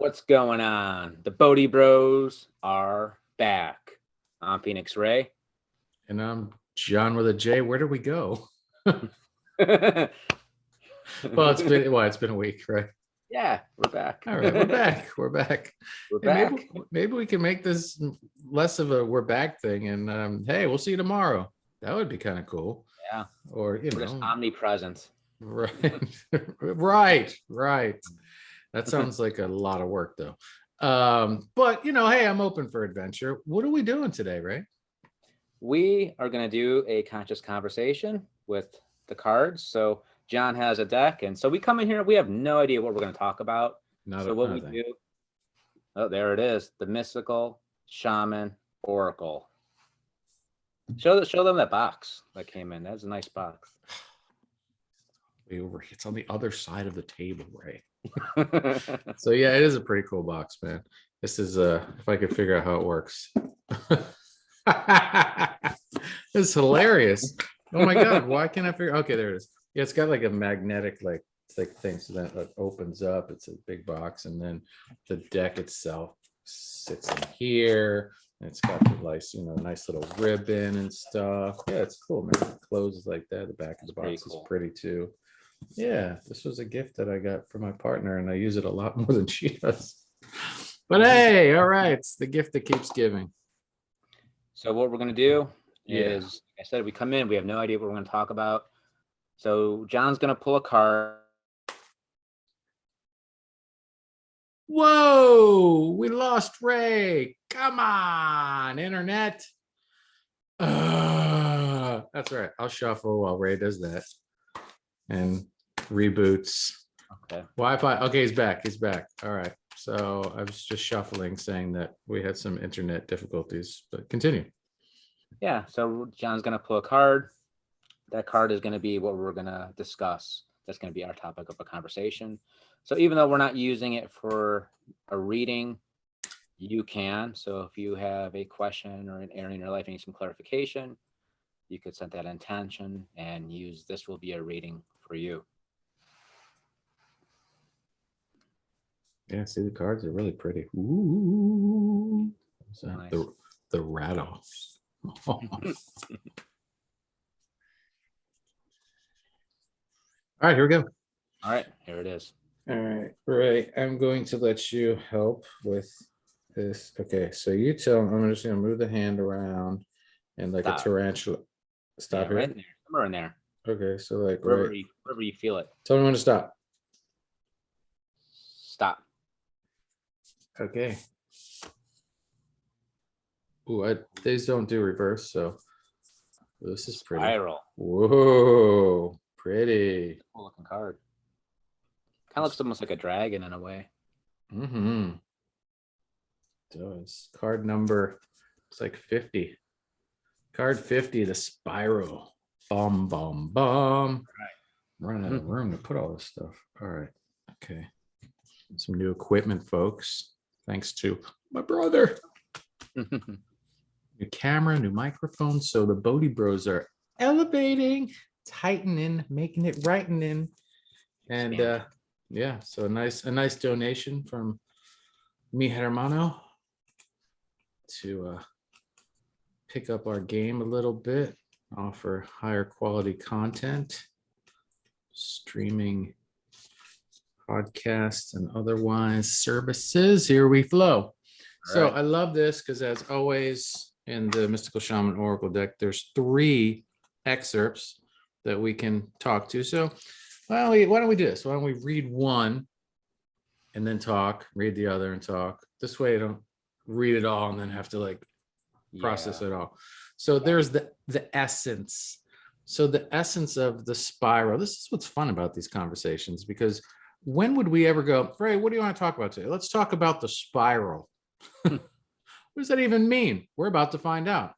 What's going on? The Bodhi Bros are back. I'm Phoenix Ray. And I'm John with a J. Where do we go? Yeah, Well, it's been a week, right? we're back. All right, we're back. We're back. We're Hey, back. maybe we can make this less of a we're back thing. And hey, we'll see you tomorrow. That would be kind of cool. Yeah, Or we're just omnipresent. right, right. That sounds like a lot of work, though. But hey, I'm open for adventure. What are we doing today, Ray? We are going to do a conscious conversation with the cards. So John has a deck, and so we come in here. We have no idea what we're going to talk about. We do. Oh, there it is. The mystical Shaman Oracle. Show them that box that came in. That's a nice box. It's on the other side of the table, Ray. So yeah, it is a pretty cool box, man. This is if I could figure out how it works. It's hilarious. Oh my god, why can't I figure? Okay, there it is. Yeah, it's got like a magnetic like thing, so that it opens up. It's a big box, and then the deck itself sits in here. And it's got the nice little ribbon and stuff. Yeah, it's cool, man. It closes like that. The back of the box is pretty too. Yeah, this was a gift that I got from my partner, and I use it a lot more than she does. But hey, all right, it's the gift that keeps giving. So what we're going to do is, like I said, we come in, we have no idea what we're going to talk about. So John's going to pull a card. Whoa, we lost Ray. Come on, internet. That's right. I'll shuffle while Ray does that. And reboots. Okay. Wi-Fi. Okay, he's back. All right. So I was just shuffling, saying that we had some internet difficulties, but continue. Yeah. So John's going to pull a card. That card is going to be what we're going to discuss. That's going to be our topic of a conversation. So even though we're not using it for a reading, you can. So if you have a question or an area in your life and need some clarification, you could set that intention and use this will be a reading for you. Yeah, see, the cards are really pretty. Ooh, Nice. The rattle. All right, here we go. All right, here it is. All right, Ray, I'm going to let you help with this. Okay, so you tell me. I'm just going to move the hand around and like a tarantula. Stop here. Right in there, somewhere in there. Okay, so like wherever you feel it. Tell me when to stop. Stop. Okay. Ooh, these don't do reverse, so this is pretty. Spiral. Whoa, pretty. Cool looking card. Kind of looks almost like a dragon in a way. Mm-hmm. Does. Card number, it's like 50. Card 50, the spiral. Bum. Right. Running out of room to put all this stuff. All right. Okay. Some new equipment, folks. Thanks to my brother. New camera, new microphone. So the Bodhi Bros are elevating, tightening, making it rightening. And yeah, so a nice donation from mi hermano to pick up our game a little bit, offer higher quality content, streaming podcasts and otherwise services. Here we flow. So I love this because, as always, in the Mystical Shaman Oracle deck, there's 3 excerpts that we can talk to. So why don't we do this? Why don't we read one and then talk, read the other and talk? This way I don't read it all and then have to process it all. So there's the essence. So the essence of the spiral. This is what's fun about these conversations, because when would we ever go, Ray, what do you want to talk about today? Let's talk about the spiral. What does that even mean? We're about to find out.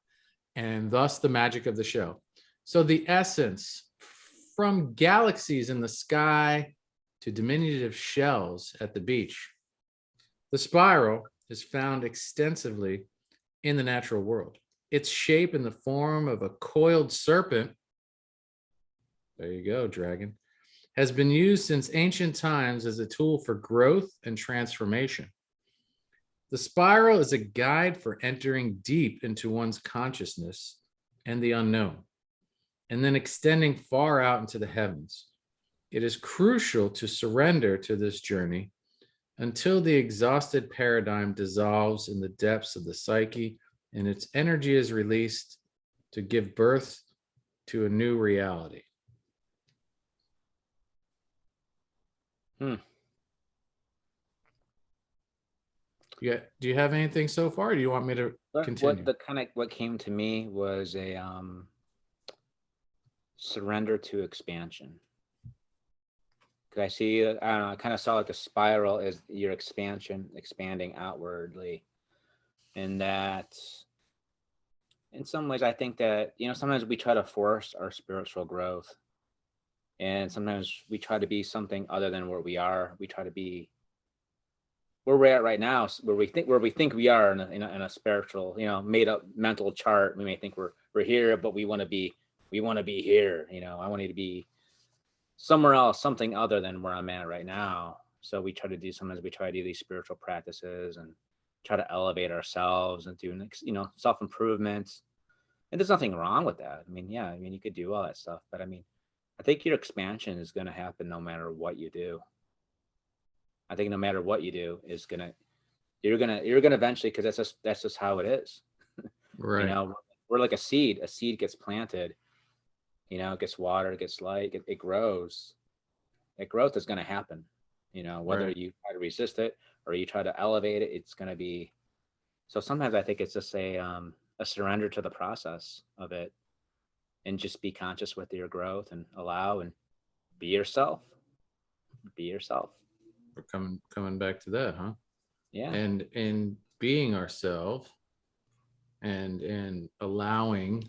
And thus the magic of the show. So the essence, from galaxies in the sky to diminutive shells at the beach, the spiral is found extensively in the natural world. Its shape in the form of a coiled serpent, there you go, dragon, has been used since ancient times as a tool for growth and transformation. The spiral is a guide for entering deep into one's consciousness and the unknown, and then extending far out into the heavens. It is crucial to surrender to this journey until the exhausted paradigm dissolves in the depths of the psyche and its energy is released to give birth to a new reality. Yeah. Do you have anything so far? Or do you want me to continue? What came to me was a surrender to expansion. Because I see, I don't know, I kind of saw like the spiral as your expansion, expanding outwardly. And that in some ways, I think that, sometimes we try to force our spiritual growth. And sometimes we try to be something other than where we are. We try to be where we're at right now, where we think we are in a spiritual, made up mental chart. We may think we're here, but we want to be here. I want you to be somewhere else, something other than where I'm at right now. So sometimes we try to do these spiritual practices and try to elevate ourselves and do, self-improvement. And there's nothing wrong with that. You could do all that stuff, but I think your expansion is going to happen no matter what you do. I think no matter what you do you're gonna eventually, because that's just how it is. Right. We're like a seed. A seed gets planted, it gets water, it gets light, it grows. That growth is going to happen, whether Right. you try to resist it or you try to elevate it, it's going to be. So sometimes I think it's just a surrender to the process of it and just be conscious with your growth and allow and be yourself. Be yourself. We're coming back to that, huh? Yeah. And in being ourselves and allowing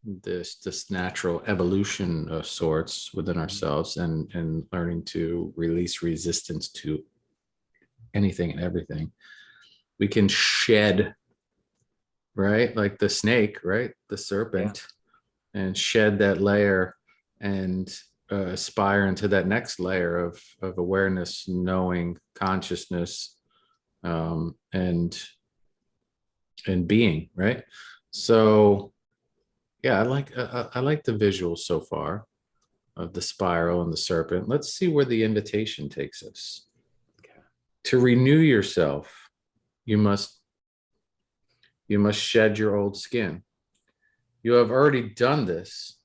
this natural evolution of sorts within ourselves and learning to release resistance to anything and everything, we can shed, right? Like the snake, right? The serpent, and shed that layer and aspire into that next layer of awareness, knowing, consciousness, and being, right? So yeah, I like the visuals so far of the spiral and the serpent. Let's see where the invitation takes us. Okay. To renew yourself, you must shed your old skin. You have already done this,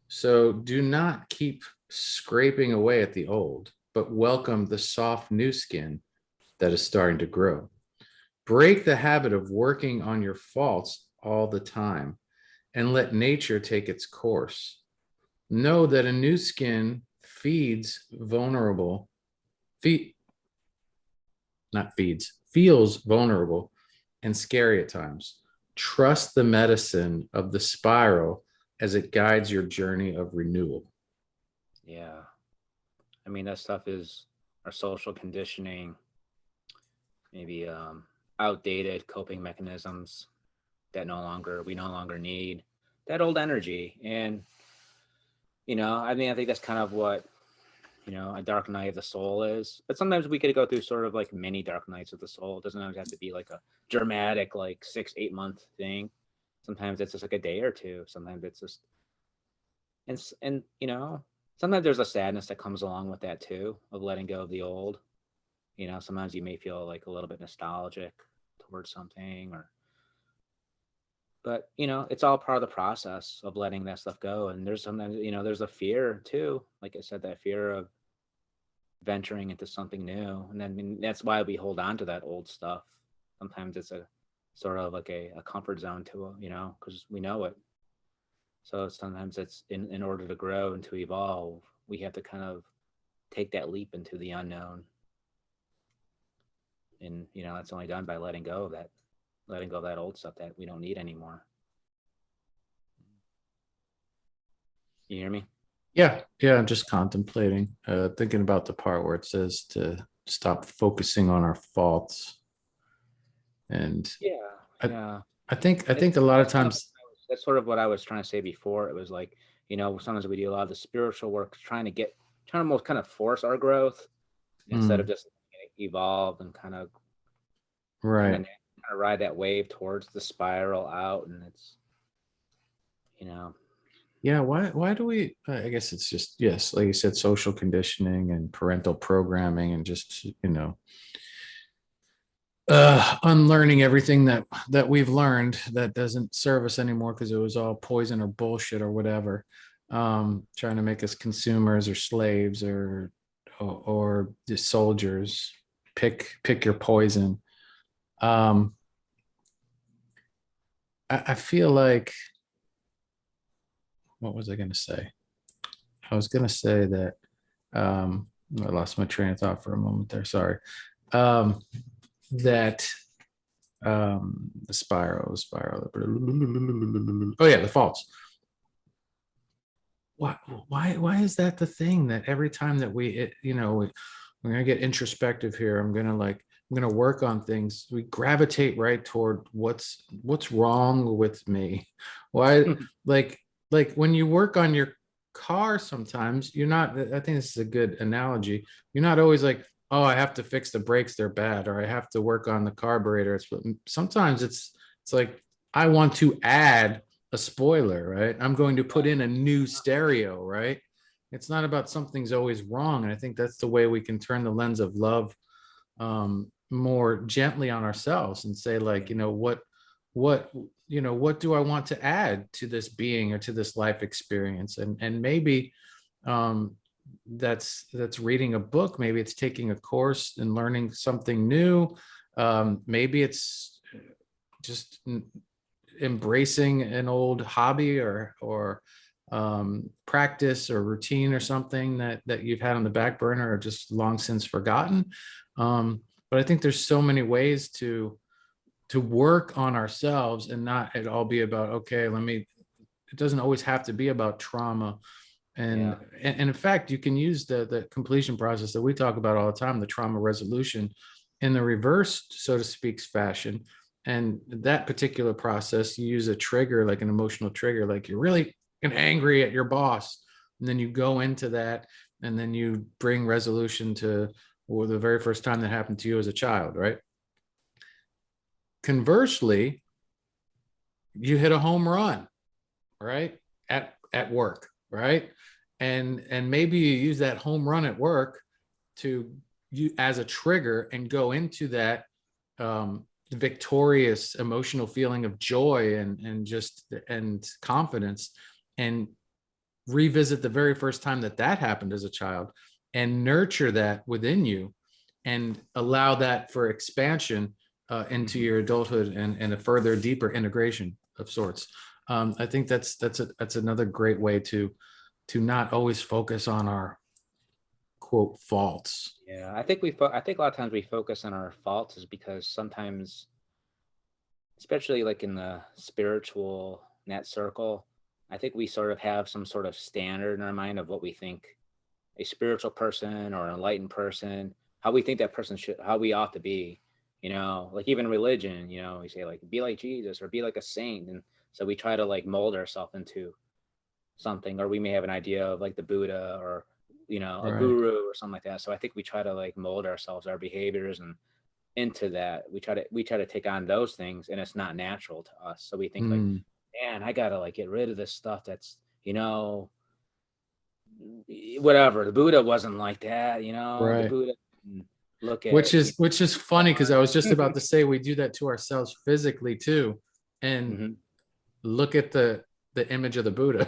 so do not keep scraping away at the old, but welcome the soft new skin that is starting to grow. Break the habit of working on your faults all the time and let nature take its course. Know that a new skin feels vulnerable and scary at times. Trust the medicine of the spiral as it guides your journey of renewal. Yeah. That stuff is our social conditioning, maybe outdated coping mechanisms that we no longer need, that old energy. And I think that's kind of what a dark night of the soul is. But sometimes we could go through sort of like mini dark nights of the soul. It doesn't always have to be like a dramatic, like 6-8 month thing. Sometimes it's just like a day or two. Sometimes it's just, and sometimes there's a sadness that comes along with that too, of letting go of the old. Sometimes you may feel like a little bit nostalgic towards something, but it's all part of the process of letting that stuff go. And there's sometimes, there's a fear too, like I said, that fear of venturing into something new. And then that's why we hold on to that old stuff. Sometimes it's a sort of like a comfort zone to because we know it. So sometimes it's in order to grow and to evolve, we have to kind of take that leap into the unknown. And that's only done by letting go of that old stuff that we don't need anymore. You hear me? Yeah, I'm just contemplating, thinking about the part where it says to stop focusing on our faults. And Yeah. I think a lot of times that's sort of what I was trying to say before. It was like, sometimes we do a lot of the spiritual work, trying to most kind of force our growth instead of just evolve and kind of Right. ride that wave towards the spiral out. And it's, Yeah. Why do we, I guess it's just, yes, like you said, social conditioning and parental programming and just, unlearning everything that we've learned that doesn't serve us anymore because it was all poison or bullshit or whatever. Trying to make us consumers or slaves or just soldiers. Pick your poison. I feel like, what was I going to say? I was going to say that I lost my train of thought for a moment there. Sorry. That the spiral. Oh yeah, the faults. Why is that the thing that every time that we're gonna get introspective here? I'm gonna work on things. We gravitate right toward what's wrong with me. Why, like when you work on your car, sometimes you're not. I think this is a good analogy. You're not always like, oh, I have to fix the brakes, they're bad, or I have to work on the carburetor. Sometimes it's like I want to add a spoiler, right? I'm going to put in a new stereo, right? It's not about something's always wrong. And I think that's the way we can turn the lens of love more gently on ourselves and say, like, what do I want to add to this being or to this life experience? And maybe that's reading a book, maybe it's taking a course and learning something new, maybe it's just embracing an old hobby or practice or routine or something that you've had on the back burner or just long since forgotten. But I think there's so many ways to work on ourselves and not it all be about, okay, it doesn't always have to be about trauma. And in fact, you can use the completion process that we talk about all the time, the trauma resolution, in the reverse, so to speak, fashion. And that particular process, you use a trigger, like an emotional trigger, like you're really angry at your boss. And then you go into that and then you bring resolution to the very first time that happened to you as a child, right? Conversely, you hit a home run, right? At work, right? And maybe you use that home run at work to you as a trigger and go into that victorious emotional feeling of joy and confidence, and revisit the very first time that happened as a child and nurture that within you and allow that for expansion into your adulthood and a further deeper integration of sorts. I think that's another great way to not always focus on our quote faults. Yeah, I think I think a lot of times we focus on our faults is because sometimes, especially like in the spiritual net circle, I think we sort of have some sort of standard in our mind of what we think a spiritual person or an enlightened person, how we think that person how we ought to be, like even religion, we say like, be like Jesus or be like a saint. And so we try to like mold ourselves into something, or we may have an idea of like the Buddha or, a guru or something like that. So I think we try to like mold ourselves, our behaviors and into that. We try to take on those things, and it's not natural to us. So we think like, man, I gotta like get rid of this stuff that's, whatever. The Buddha wasn't like that, the Buddha, look at which is funny because I was just about to say we do that to ourselves physically too. And look at the image of the Buddha.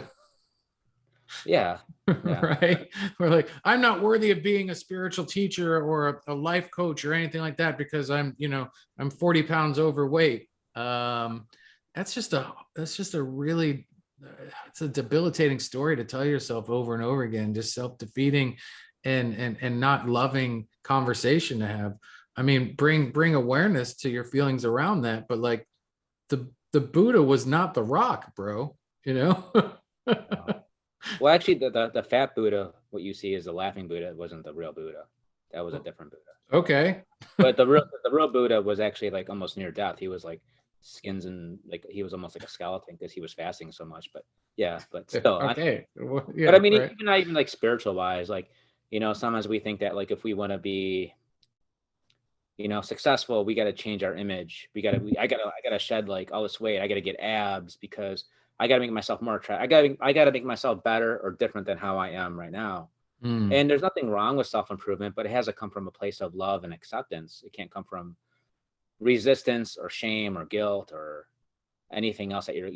Yeah. Right. We're like, I'm not worthy of being a spiritual teacher or a life coach or anything like that because I'm 40 pounds overweight. That's just a really, it's a debilitating story to tell yourself over and over again, just self-defeating and not loving conversation to have. I mean, bring awareness to your feelings around that, but like the Buddha was not the rock, bro, Well, actually, the fat Buddha, what you see is the laughing Buddha, wasn't the real Buddha. That was a different Buddha. Okay. But the real Buddha was actually like almost near death. He was like skins, and like he was almost like a skeleton because he was fasting so much. But yeah, but still, Okay. Well, but yeah, I mean, right. even not even like spiritual wise, like, sometimes we think that like if we want to be, successful, we got to change our image. I gotta shed like all this weight. I gotta get abs because I gotta make myself more attractive. I gotta make myself better or different than how I am right now. Mm. And there's nothing wrong with self-improvement, but it has to come from a place of love and acceptance. It can't come from resistance or shame or guilt or anything else that you're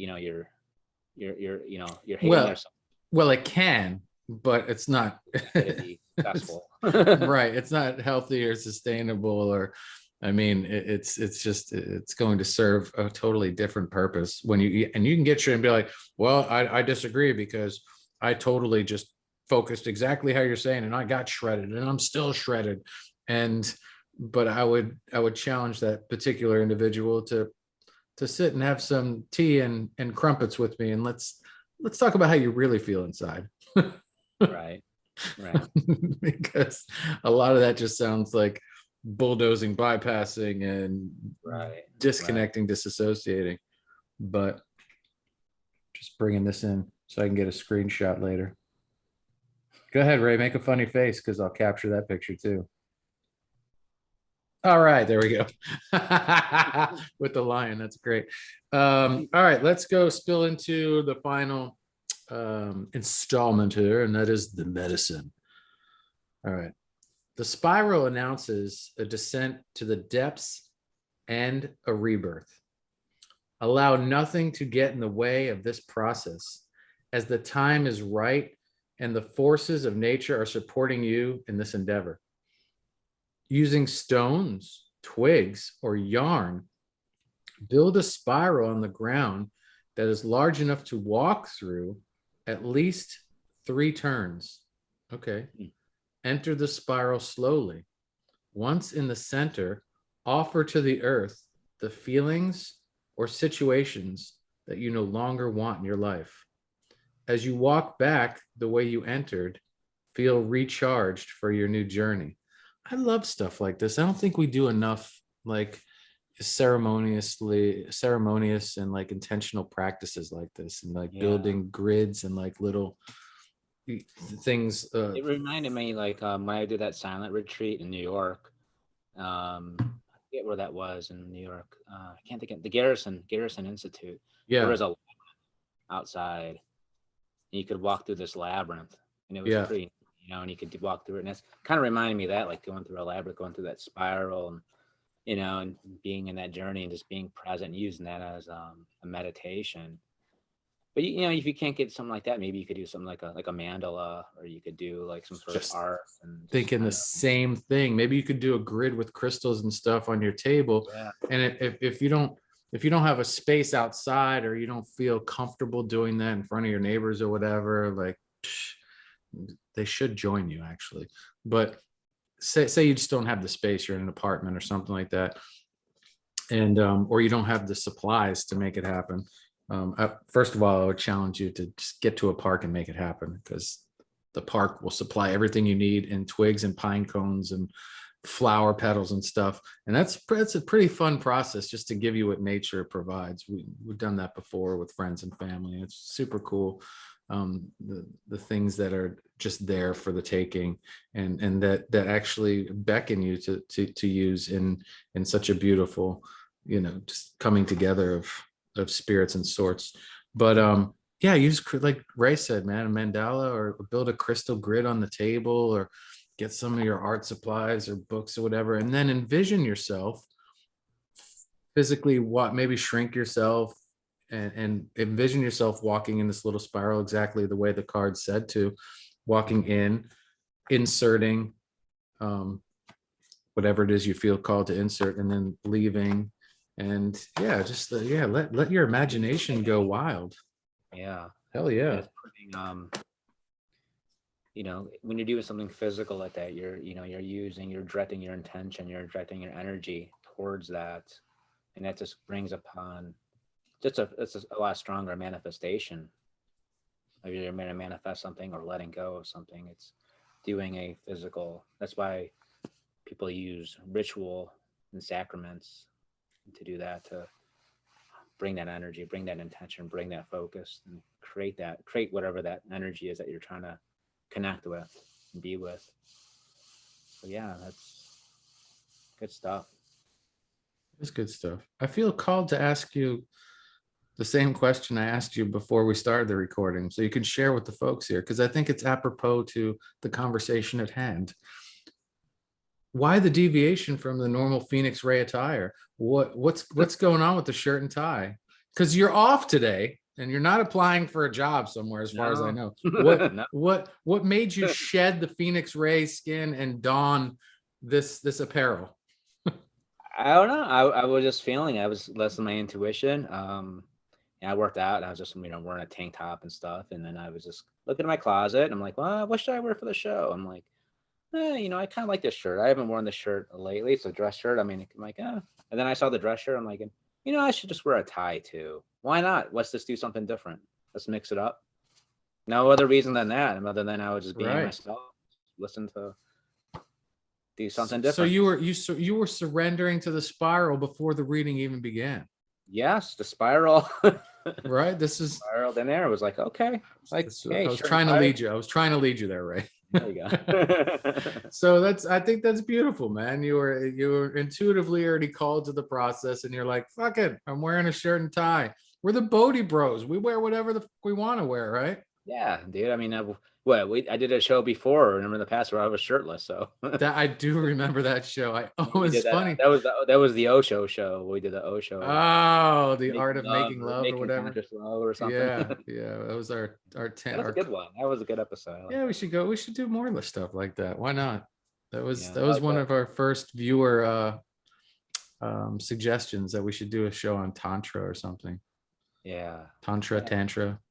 hating Well, yourself well, it can, but it's not. to be It's successful. right. It's not healthy or sustainable, or I mean, it's just it's going to serve a totally different purpose when you can get shit and be like, well, I disagree because I totally just focused exactly how you're saying, and I got shredded, and I'm still shredded, and but I would challenge that particular individual to sit and have some tea and crumpets with me, and let's talk about how you really feel inside. Right. Right. Because a lot of that just sounds like bulldozing, bypassing, and Right. Right. disconnecting, disassociating. But just bringing this in so I can get a screenshot later. Go ahead, Ray, make a funny face because I'll capture that picture too. All right, there we go. With the lion, that's great. All right, let's go spill into the final installment here, and that is the medicine. All right. The spiral announces a descent to the depths and a rebirth. Allow nothing to get in the way of this process, as the time is right and the forces of nature are supporting you in this endeavor. Using stones, twigs, or yarn, build a spiral on the ground that is large enough to walk through at least 3 turns. Okay. Enter the spiral slowly. Once in the center, offer to the earth the feelings or situations that you no longer want in your life. As you walk back the way you entered, feel recharged for your new journey. I love stuff like this. I don't think we do enough like ceremonious and like intentional practices like this, and like Yeah. building grids and like little things. It reminded me like when I did that silent retreat in New York. I forget where that was in New York. I can't think of the Garrison Institute. There Yeah, was a outside, and you could walk through this labyrinth, and it was yeah. pretty, and you could walk through it, and it's kind of reminding me of that, like going through a labyrinth, going through that spiral, and and being in that journey and just being present, using that as a meditation. But if you can't get something like that, maybe you could do something like a mandala, or you could do like some sort of Just art and just thinking the kind of same thing. Maybe you could do a grid with crystals and stuff on your table. yeah, And if you don't have a space outside, or you don't feel comfortable doing that in front of your neighbors or whatever, like they should join you actually. But say you just don't have the space, you're in an apartment or something like that, and or you don't have the supplies to make it happen. First of all, I would challenge you to just get to a park and make it happen, because the park will supply everything you need in twigs and pine cones and flower petals and stuff. And that's a pretty fun process just to give you what nature provides. We've done that before with friends and family. It's super cool. The things that are just there for the taking, and that actually beckon you to use in such a beautiful, just coming together of spirits and sorts. But yeah, use, like Ray said, man, a mandala, or build a crystal grid on the table, or get some of your art supplies or books or whatever, and then envision yourself physically, maybe shrink yourself, and envision yourself walking in this little spiral exactly the way the card said to, walking in, inserting whatever it is you feel called to insert, and then leaving. And yeah, just let your imagination go wild. yeah. Hell yeah. It's putting, when you're doing something physical like that, you're directing your intention, you're directing your energy towards that, and that just brings upon it's a lot stronger manifestation. If you're going to manifest something or letting go of something, it's doing a physical. That's why people use ritual and sacraments to do that, to bring that energy, bring that intention, bring that focus, and create whatever that energy is that you're trying to connect with and be with. So yeah, that's good stuff. It's good stuff. I feel called to ask you the same question I asked you before we started the recording, so you can share with the folks here, because I think it's apropos to the conversation at hand. Why the deviation from the normal Phoenix Ray attire? What's going on with the shirt and tie? Because you're off today and you're not applying for a job somewhere, as far as I know. No. What made you shed the Phoenix Ray skin and don this apparel? I don't know. I was just feeling, I was listening to my intuition. And I worked out and I was just, wearing a tank top and stuff. And then I was just looking at my closet and I'm like, well, what should I wear for the show? I'm like, I kind of like this shirt. I haven't worn this shirt lately. It's a dress shirt. I'm like, And then I saw the dress shirt. I'm like, I should just wear a tie too. Why not? Let's just do something different. Let's mix it up. No other reason than that, other than I was just being myself, listen to do something different. So you were surrendering to the spiral before the reading even began. Yes, the spiral. Right. This is spiraled in there. It was like, okay. Like, hey, I was trying to lead you. I was trying to lead you there, Ray. There you go. So I think that's beautiful, man. You were intuitively already called to the process, and you're like, fuck it, I'm wearing a shirt and tie. We're the Bodhi Bros. We wear whatever we want to wear, right? Yeah, dude. I mean, I did a show before. Remember in the past where I was shirtless. So that I do remember that show. It's funny. That was the Osho show. We did the Osho. Oh, the art of making love or whatever. Love or something. Yeah. That was our 10. That was a good one. That was a good episode. Yeah, we should go. We should do more of the stuff like that. Why not? That was one of our first viewer suggestions, that we should do a show on tantra or something. Yeah. Tantra,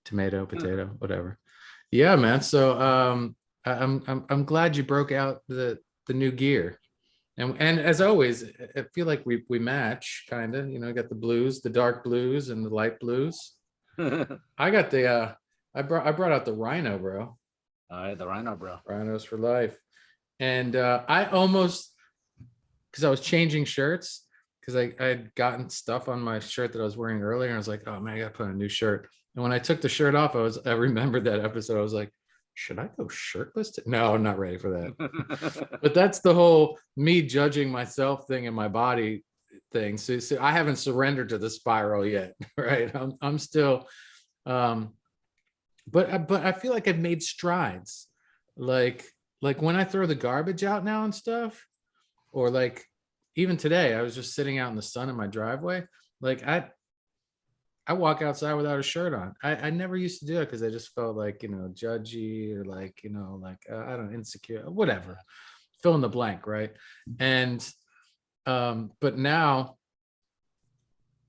tomato, potato, whatever. Yeah, man. So I'm glad you broke out the new gear. And as always, I feel like we match kind of, got the blues, the dark blues and the light blues. I got I brought out the rhino, bro. All right, the rhino, bro. Rhinos for life. And I almost, because I was changing shirts, because I had gotten stuff on my shirt that I was wearing earlier, and I was like, oh man, I gotta put on a new shirt. And when I took the shirt off, I remembered that episode. I was like, should I go shirtless? No, I'm not ready for that. But that's the whole me judging myself thing and my body thing. So I haven't surrendered to the spiral yet, right? I'm still, but I feel like I've made strides. Like when I throw the garbage out now and stuff, or like even today, I was just sitting out in the sun in my driveway. Like I walk outside without a shirt on. I never used to do it because I just felt like, judgy, or like, I don't know, insecure, whatever, fill in the blank. Right. And, but now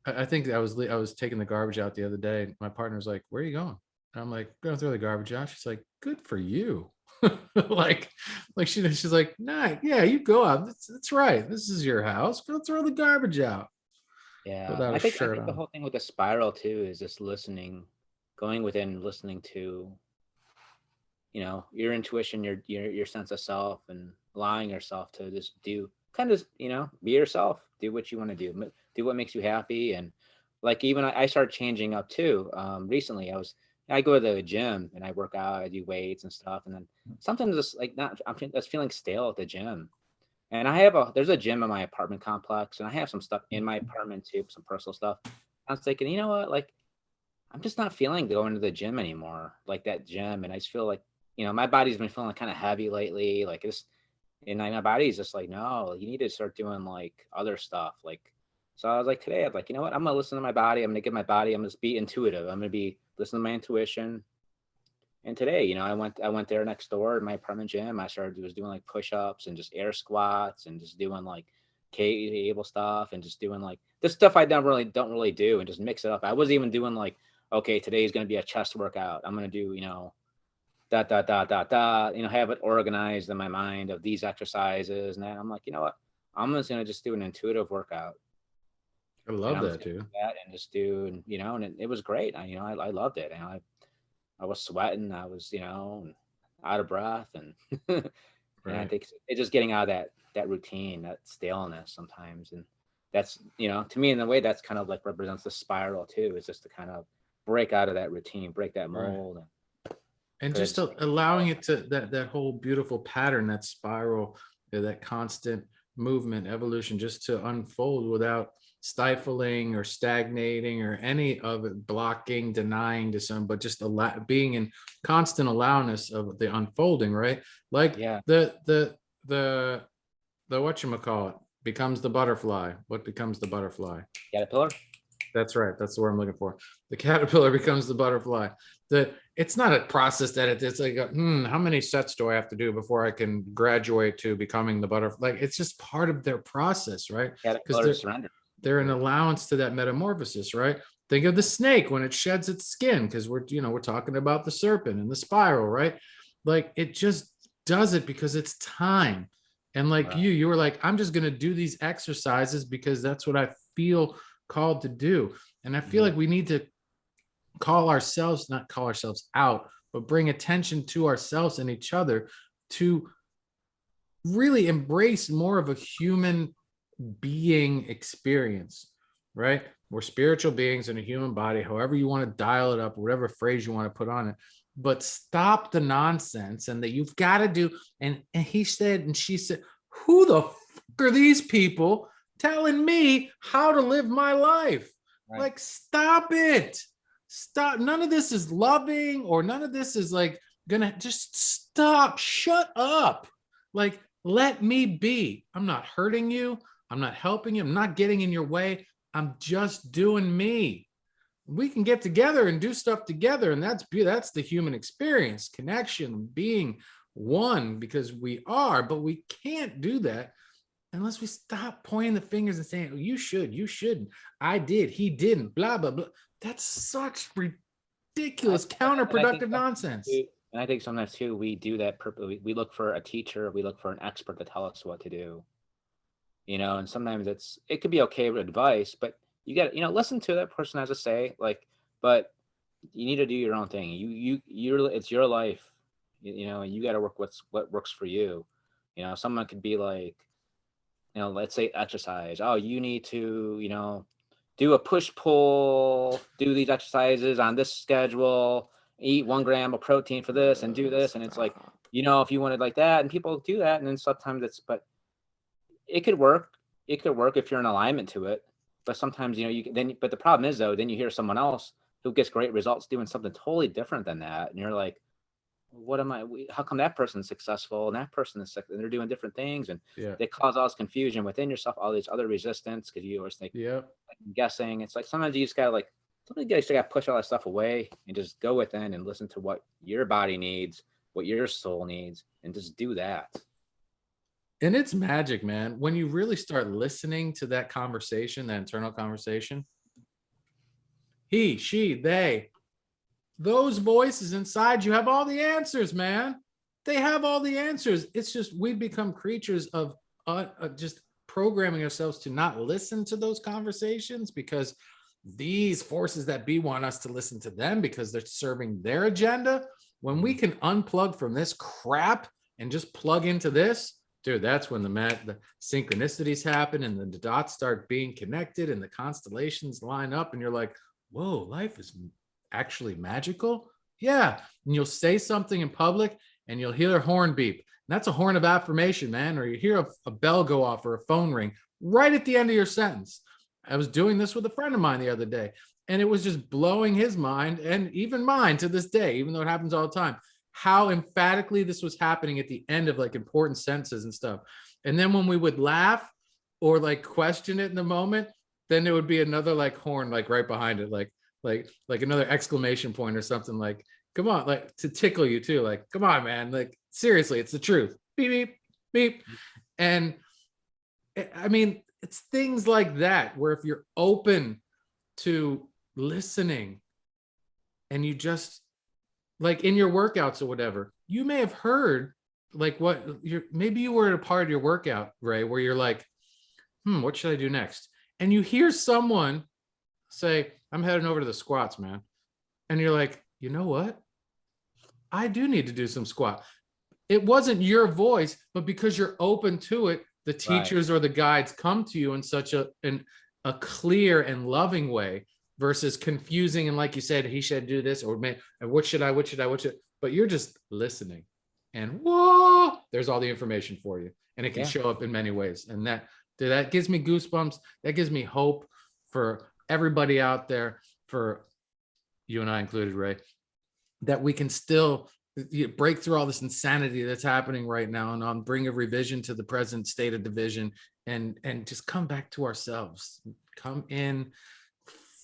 I think I was taking the garbage out the other day. My partner was like, where are you going? And I'm like, going to throw the garbage out. She's like, good for you. like she's like, nah, yeah, you go out. That's right. This is your house. Go throw the garbage out. Yeah, I think the whole thing with the spiral too is just listening, going within, listening to, your intuition, your sense of self, and allowing yourself to just do be yourself, do what you want to do what makes you happy. And like, even I started changing up too. Recently I go to the gym and I work out, I do weights and stuff, and then something just like I'm just feeling stale at the gym. And there's a gym in my apartment complex, and I have some stuff in my apartment too, some personal stuff. I was thinking, you know what, like, I'm just not feeling going to the gym anymore, like that gym. And I just feel like, my body's been feeling kind of heavy lately, like this, and my body's just like, no, you need to start doing like other stuff. Like, so I was like, today, I'm like, you know what, I'm gonna listen to my body. I'm gonna give my body, I'm gonna be intuitive. I'm gonna be listening to my intuition. And today, I went there next door in my apartment gym. I was doing like push-ups and just air squats and just doing like cable stuff and just doing like this stuff I don't really do, and just mix it up. I wasn't even doing like, okay, today's going to be a chest workout. I'm going to do, have it organized in my mind of these exercises. And then I'm like, you know what? I'm just going to just do an intuitive workout. I love that too. And just do, and it was great. I loved it. And I was sweating. I was, out of breath, and right. And I think it's just getting out of that routine, that staleness sometimes. And that's, to me, in a way, that's kind of like represents the spiral too. Is just to kind of break out of that routine, break that Right. mold, And just because allowing it to that whole beautiful pattern, that spiral, that constant movement, evolution, just to unfold without stifling or stagnating or any of it blocking, denying to some, but just being in constant allowness of the unfolding, right? Like yeah, the whatchamacallit becomes the butterfly. What becomes the butterfly? caterpillar. That's right. That's the word I'm looking for. The caterpillar becomes the butterfly. It's not a process that it's like, how many sets do I have to do before I can graduate to becoming the butterfly? Like, it's just part of their process, right? Because Caterpillar surrender. they're an allowance to that metamorphosis, right? Think of the snake when it sheds its skin, because we're talking about the serpent and the spiral, right? Like, it just does it because it's time. And like Right. you were like, I'm just going to do these exercises because that's what I feel called to do. And I feel like we need to not call ourselves out, but bring attention to ourselves and each other to really embrace more of a human being experience, right? We're spiritual beings in a human body, however you want to dial it up, whatever phrase you want to put on it. But stop the nonsense and that you've got to do. And he said, and she said, who the fuck are these people telling me how to live my life? Right. Like, stop it. Stop. None of this is loving, or none of this is like gonna, just stop. Shut up. Like, let me be. I'm not hurting you. I'm not helping you. I'm not getting in your way. I'm just doing me. We can get together and do stuff together. And that's the human experience, connection, being one, because we are, but we can't do that unless we stop pointing the fingers and saying, oh, you should, you shouldn't. I did, he didn't, blah, blah, blah. That's such ridiculous, counterproductive nonsense. And I think sometimes too, we do that purposely. We look for a teacher, we look for an expert to tell us what to do. And sometimes it could be okay with advice, but you got to, listen to that person has to say, like, but you need to do your own thing. It's your life. You got to work what works for you. Someone could be like, let's say exercise. Oh, you need to, do a push pull, do these exercises on this schedule, eat 1 gram of protein for this and do this. And it's like, if you wanted like that, and people do that. And then sometimes but it could work. It could work if you're in alignment to it. But sometimes, but the problem is though, then you hear someone else who gets great results doing something totally different than that. And you're like, how come that person's successful and that person is sick, and they're doing different things, and they cause all this confusion within yourself, all these other resistance, because you always think, guessing. It's like sometimes you just gotta push all that stuff away and just go within and listen to what your body needs, what your soul needs, and just do that. And it's magic, man. When you really start listening to that conversation, that internal conversation, he, she, they, those voices inside you have all the answers, man. They have all the answers. It's just we become creatures of just programming ourselves to not listen to those conversations because these forces that be want us to listen to them because they're serving their agenda. When we can unplug from this crap and just plug into this, dude, that's when the synchronicities happen and the dots start being connected and the constellations line up and you're like, whoa, life is actually magical. Yeah. And you'll say something in public and you'll hear a horn beep. And that's a horn of affirmation, man. Or you hear a bell go off or a phone ring right at the end of your sentence. I was doing this with a friend of mine the other day, and it was just blowing his mind and even mine to this day, even though it happens all the time, how emphatically this was happening at the end of like important sentences and stuff. And then when we would laugh or like question it in the moment, then there would be another like horn, like right behind it, like another exclamation point or something, like, come on, like to tickle you too. Like, come on, man. Like, seriously, it's the truth. Beep, beep, beep. And I mean, it's things like that where if you're open to listening and you just like in your workouts or whatever, you may have heard like maybe you were at a part of your workout, Ray, where you're like, what should I do next? And you hear someone say, I'm heading over to the squats, man. And you're like, you know what? I do need to do some squat. It wasn't your voice, but because you're open to it, the teachers or the guides come to you in such a clear and loving way versus confusing. And like you said, he should do this, or man, what should I, but you're just listening, and whoa, there's all the information for you. And it can show up in many ways. And that gives me goosebumps. That gives me hope for everybody out there, for you and I included, Ray, that we can still break through all this insanity that's happening right now and bring a revision to the present state of division and just come back to ourselves. Come in,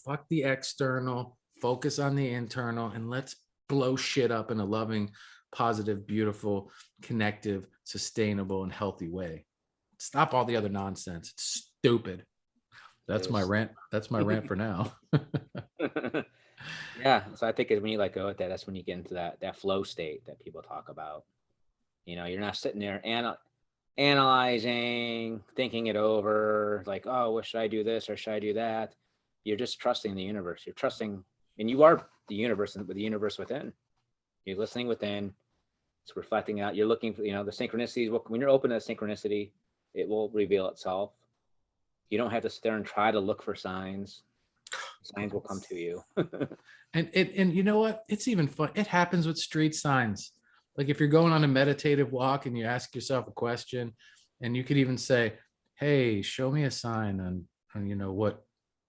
fuck the external, focus on the internal, and let's blow shit up in a loving, positive, beautiful, connective, sustainable, and healthy way. Stop all the other nonsense. It's stupid. That's my rant. That's my rant for now. Yeah. So I think when you let go of that, that's when you get into that flow state that people talk about. You know, you're not sitting there analyzing, thinking it over, like, oh, what should I do this or should I do that? You're just trusting the universe. You're trusting, and you are the universe, and with the universe within. You're listening within. It's reflecting out. You're looking for, the synchronicities. When you're open to synchronicity, it will reveal itself. You don't have to sit there and try to look for signs. Signs will come to you. and you know what? It's even fun. It happens with street signs. Like if you're going on a meditative walk and you ask yourself a question, and you could even say, hey, show me a sign on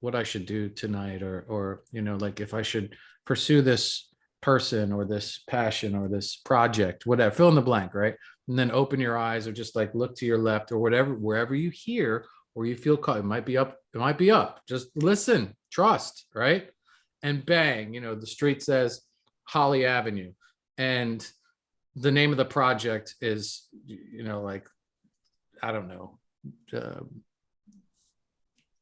what I should do tonight, or like if I should pursue this person or this passion or this project, whatever, fill in the blank, right? And then open your eyes, or just like look to your left or whatever, wherever you hear or you feel caught. It might be up, it might be up. Just listen, trust, right? And bang, the street says Holly Avenue, and the name of the project is, like, I don't know,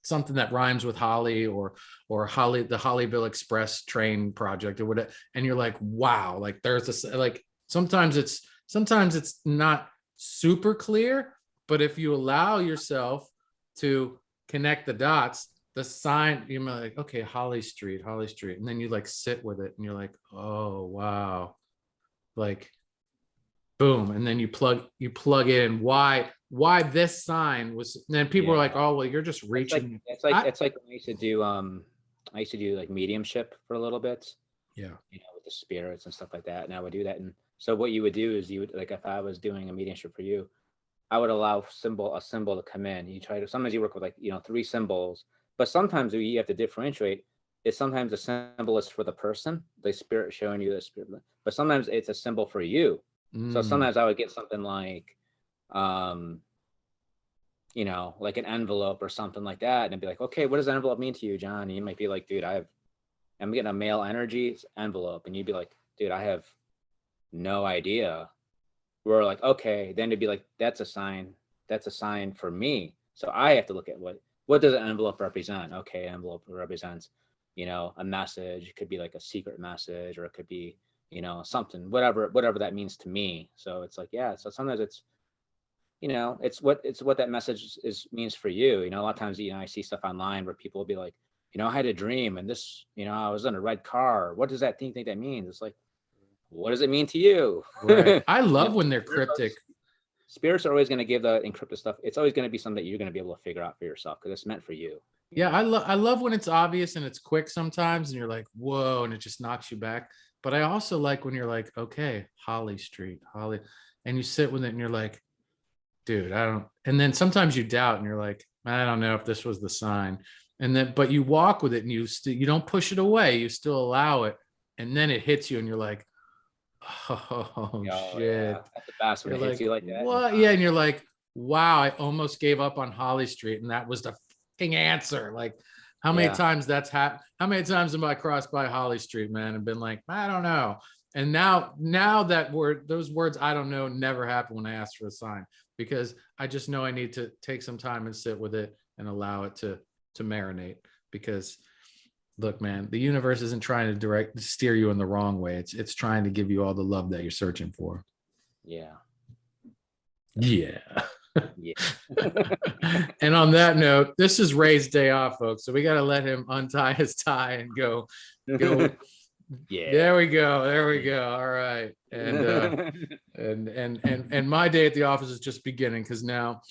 something that rhymes with Holly, or Holly, the Hollyville Express train project or whatever. And you're like, wow, like there's a, like, sometimes it's not super clear, but if you allow yourself to connect the dots, the sign, you're like, okay, Holly Street. And then you like sit with it and you're like, oh, wow. Like, boom. And then you plug in why this sign was, and then people are like, oh, well, you're just reaching. It's like I used to do like mediumship for a little bit. Yeah. With the spirits and stuff like that. And I would do that. And so what you would do is you would, like, if I was doing a mediumship for you, I would allow a symbol to come in. You try to, sometimes you work with 3 symbols, but sometimes you have to differentiate. It's sometimes the symbol is for the person, the spirit showing you the spirit, but sometimes it's a symbol for you. So sometimes I would get something like, like an envelope or something like that. And I'd be like, okay, what does envelope mean to you, John? And you might be like, dude, I'm getting a male energy envelope. And you'd be like, dude, I have no idea. We're like, okay, then it'd be like, that's a sign for me. So I have to look at what does an envelope represent? Okay, envelope represents, a message. It could be like a secret message, or it could be, something, whatever that means to me. So it's like, yeah. So sometimes it's, it's what that message means for you. A lot of times, I see stuff online where people will be like, I had a dream and this, I was in a red car. What does that think that means? It's like, what does it mean to you? Right. I love when they're cryptic. Spirits are always going to give the encrypted stuff. It's always going to be something that you're going to be able to figure out for yourself, because it's meant for you. Yeah, I love when it's obvious and it's quick sometimes, and you're like, whoa, and it just knocks you back. But I also like when you're like, okay, Holly Street, Holly, and you sit with it and you're like, dude, I don't. And then sometimes you doubt and you're like, I don't know if this was the sign. And then, but you walk with it and you don't push it away. You still allow it, and then it hits you and you're like, oh shit. Yeah. That's the best when it hits you like that. What? Yeah, and you're like, wow, I almost gave up on Holly Street, and that was the fucking answer. Like, how many times that's happened? How many times have I crossed by Holly Street, man, and been like, I don't know. And now those words, I don't know, never happen when I ask for a sign, because I just know I need to take some time and sit with it and allow it to marinate. Because look, man, the universe isn't trying to steer you in the wrong way. It's trying to give you all the love that you're searching for. Yeah. Yeah. And on that note, this is Ray's day off, folks. So we got to let him untie his tie and go. Yeah. There we go. All right. And my day at the office is just beginning, because now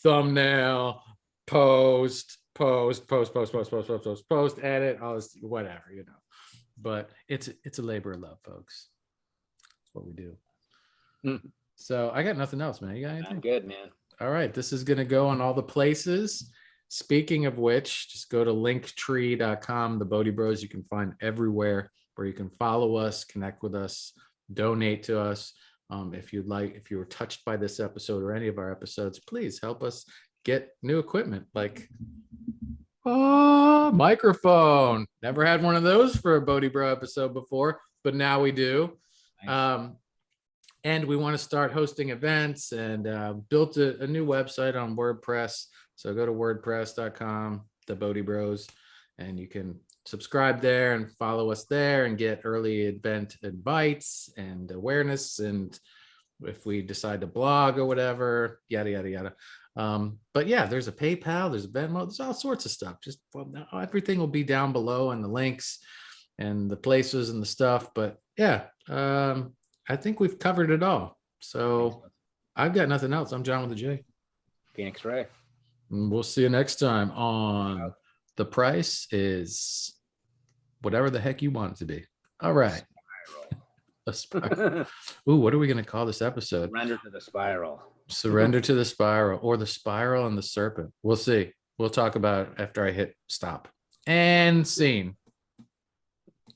thumbnail, post, edit, all this, whatever, but it's a labor of love, folks. That's what we do. So I got nothing else, man. You got anything? I'm good, man. All right, this is going to go on all the places. Speaking of which, just go to linktree.com, the Bodhi Bros. You can find everywhere where you can follow us, connect with us, donate to us. If you were touched by this episode or any of our episodes, please help us get new equipment like microphone. Never had one of those for a Bodhi Bro episode before, but now we do. Nice. And we want to start hosting events and built a new website on WordPress. So go to wordpress.com, the Bodhi Bros, and you can subscribe there and follow us there and get early event invites and awareness. And if we decide to blog or whatever, yada, yada, yada. But yeah, there's a PayPal, there's a Venmo, there's all sorts of stuff. Just everything will be down below and the links and the places and the stuff. But yeah, I think we've covered it all. So I've got nothing else. I'm John with a J. Phoenix Ray. And we'll see you next time on The Price is Whatever the Heck You Want It to Be. All right. A spiral. Ooh, what are we going to call this episode? Surrender to the spiral. Surrender to the spiral, or the spiral and the serpent. We'll see. We'll talk about it after I hit stop. And scene.